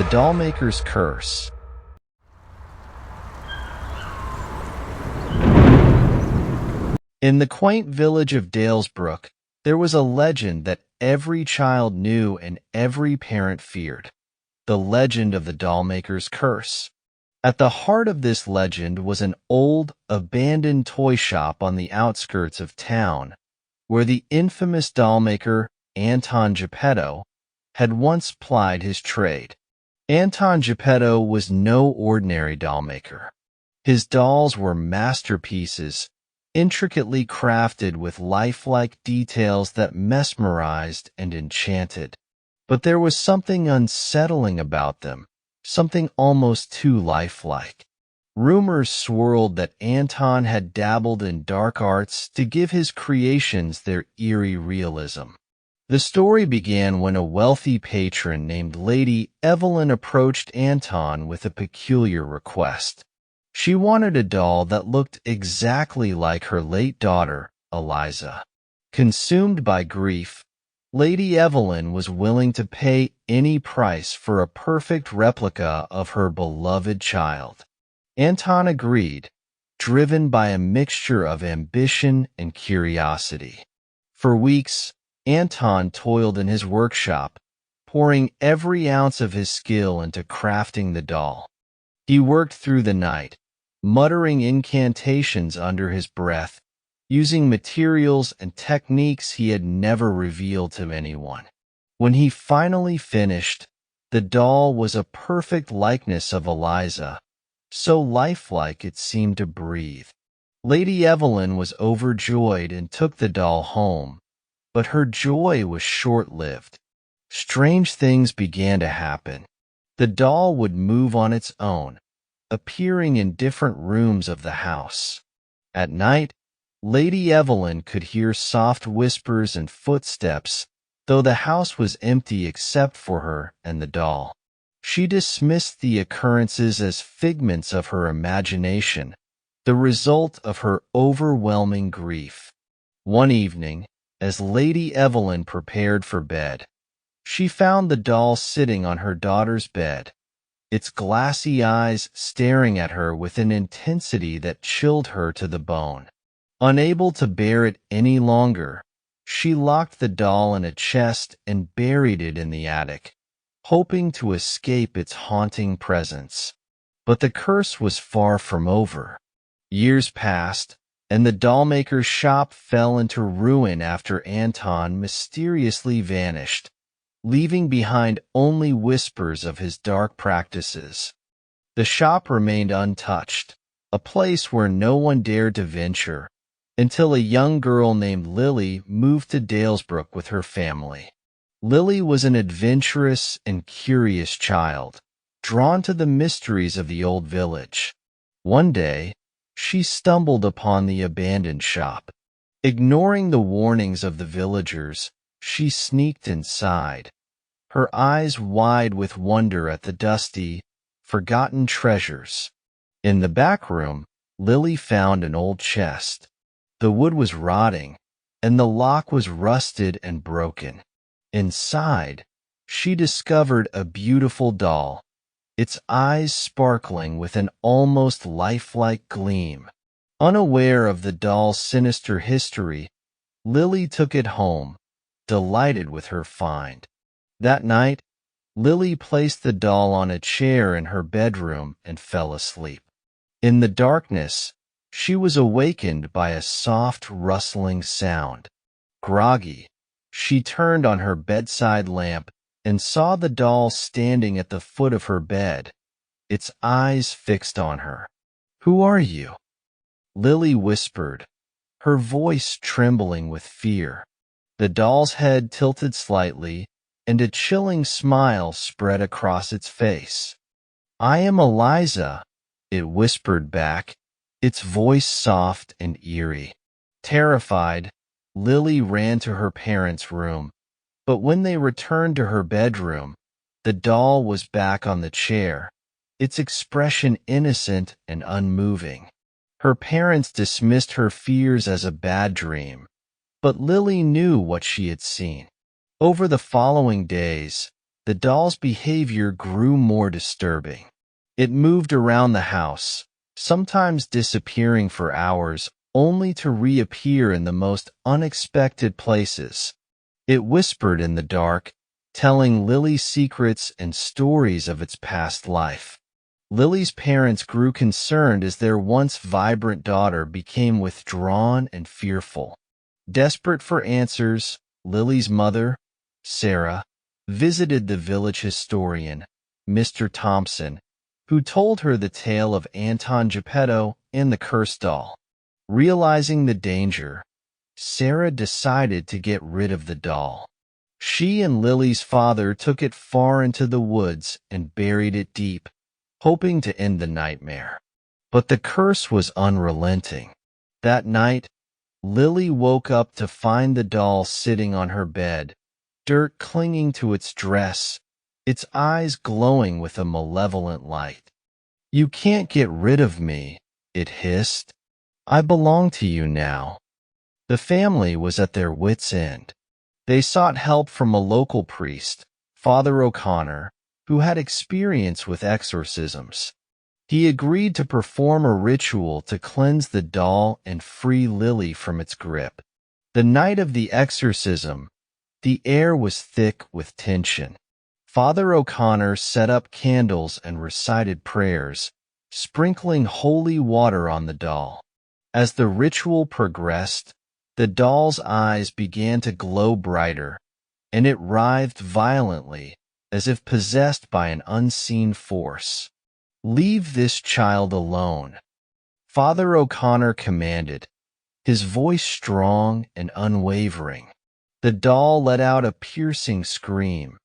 The Dollmaker's Curse. In the quaint village of Dalesbrook, there was a legend that every child knew and every parent feared. The legend of the Dollmaker's Curse. At the heart of this legend was an old, abandoned toy shop on the outskirts of town, where the infamous dollmaker Anton Geppetto had once plied his trade. Anton Geppetto was no ordinary dollmaker. His dolls were masterpieces, intricately crafted with lifelike details that mesmerized and enchanted. But there was something unsettling about them, something almost too lifelike. Rumors swirled that Anton had dabbled in dark arts to give his creations their eerie realism. The story began when a wealthy patron named Lady Evelyn approached Anton with a peculiar request. She wanted a doll that looked exactly like her late daughter, Eliza. Consumed by grief, Lady Evelyn was willing to pay any price for a perfect replica of her beloved child. Anton agreed, driven by a mixture of ambition and curiosity. For weeks, Anton toiled in his workshop, pouring every ounce of his skill into crafting the doll. He worked through the night, muttering incantations under his breath, using materials and techniques he had never revealed to anyone. When he finally finished, the doll was a perfect likeness of Eliza, so lifelike it seemed to breathe. Lady Evelyn was overjoyed and took the doll home, but her joy was short-lived. Strange things began to happen. The doll would move on its own, appearing in different rooms of the house. At night, Lady Evelyn could hear soft whispers and footsteps, though the house was empty except for her and the doll. She dismissed the occurrences as figments of her imagination, the result of her overwhelming grief. One evening, as Lady Evelyn prepared for bed, she found the doll sitting on her daughter's bed, its glassy eyes staring at her with an intensity that chilled her to the bone. Unable to bear it any longer, she locked the doll in a chest and buried it in the attic, hoping to escape its haunting presence. But the curse was far from over. Years passed, and the dollmaker's shop fell into ruin after Anton mysteriously vanished, leaving behind only whispers of his dark practices. The shop remained untouched, a place where no one dared to venture, until a young girl named Lily moved to Dalesbrook with her family. Lily was an adventurous and curious child, drawn to the mysteries of the old village. One day, she stumbled upon the abandoned shop. Ignoring the warnings of the villagers, she sneaked inside, her eyes wide with wonder at the dusty, forgotten treasures. In the back room, Lily found an old chest. The wood was rotting, and the lock was rusted and broken. Inside, she discovered a beautiful doll, its eyes sparkling with an almost lifelike gleam. Unaware of the doll's sinister history, Lily took it home, delighted with her find. That night, Lily placed the doll on a chair in her bedroom and fell asleep. In the darkness, she was awakened by a soft rustling sound. Groggy, she turned on her bedside lamp and saw the doll standing at the foot of her bed, its eyes fixed on her. "Who are you?" Lily whispered, her voice trembling with fear. The doll's head tilted slightly, and a chilling smile spread across its face. "I am Eliza," it whispered back, its voice soft and eerie. Terrified, Lily ran to her parents' room, but when they returned to her bedroom, the doll was back on the chair, its expression innocent and unmoving. Her parents dismissed her fears as a bad dream, but Lily knew what she had seen. Over the following days, the doll's behavior grew more disturbing. It moved around the house, sometimes disappearing for hours, only to reappear in the most unexpected places. It whispered in the dark, telling Lily secrets and stories of its past life. Lily's parents grew concerned as their once vibrant daughter became withdrawn and fearful. Desperate for answers, Lily's mother, Sarah, visited the village historian, Mr. Thompson, who told her the tale of Anton Geppetto and the cursed doll. Realizing the danger, Sarah decided to get rid of the doll. She and Lily's father took it far into the woods and buried it deep, hoping to end the nightmare. But the curse was unrelenting. That night, Lily woke up to find the doll sitting on her bed, dirt clinging to its dress, its eyes glowing with a malevolent light. "You can't get rid of me," it hissed. "I belong to you now." The family was at their wits' end. They sought help from a local priest, Father O'Connor, who had experience with exorcisms. He agreed to perform a ritual to cleanse the doll and free Lily from its grip. The night of the exorcism, the air was thick with tension. Father O'Connor set up candles and recited prayers, sprinkling holy water on the doll. As the ritual progressed, the doll's eyes began to glow brighter, and it writhed violently, as if possessed by an unseen force. "Leave this child alone," Father O'Connor commanded, his voice strong and unwavering. The doll let out a piercing scream,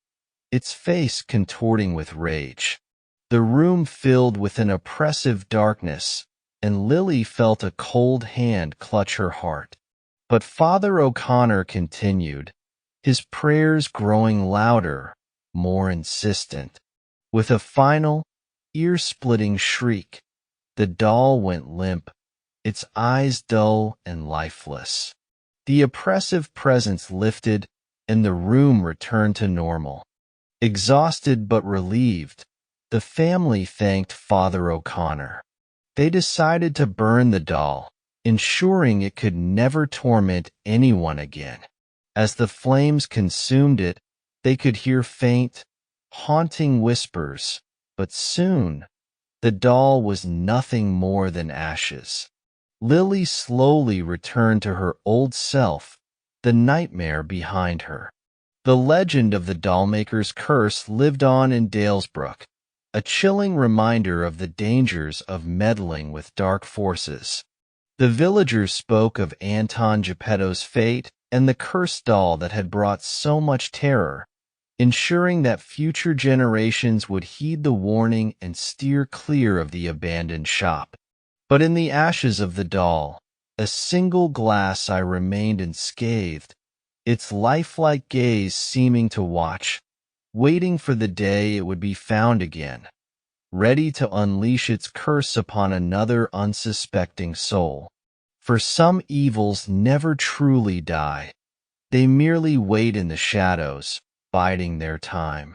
its face contorting with rage. The room filled with an oppressive darkness, and Lily felt a cold hand clutch her heart. But Father O'Connor continued, his prayers growing louder, more insistent. With a final, ear-splitting shriek, the doll went limp, its eyes dull and lifeless. The oppressive presence lifted, and the room returned to normal. Exhausted but relieved, the family thanked Father O'Connor. They decided to burn the doll, ensuring it could never torment anyone again. As the flames consumed it, they could hear faint, haunting whispers, but soon the doll was nothing more than ashes. Lily slowly returned to her old self, the nightmare behind her. The legend of the Dollmaker's curse lived on in Dalesbrook, a chilling reminder of the dangers of meddling with dark forces. The villagers spoke of Anton Geppetto's fate and the cursed doll that had brought so much terror, ensuring that future generations would heed the warning and steer clear of the abandoned shop. But in the ashes of the doll, a single glass eye remained unscathed, its lifelike gaze seeming to watch, waiting for the day it would be found again, ready to unleash its curse upon another unsuspecting soul. For some evils never truly die. They merely wait in the shadows, biding their time.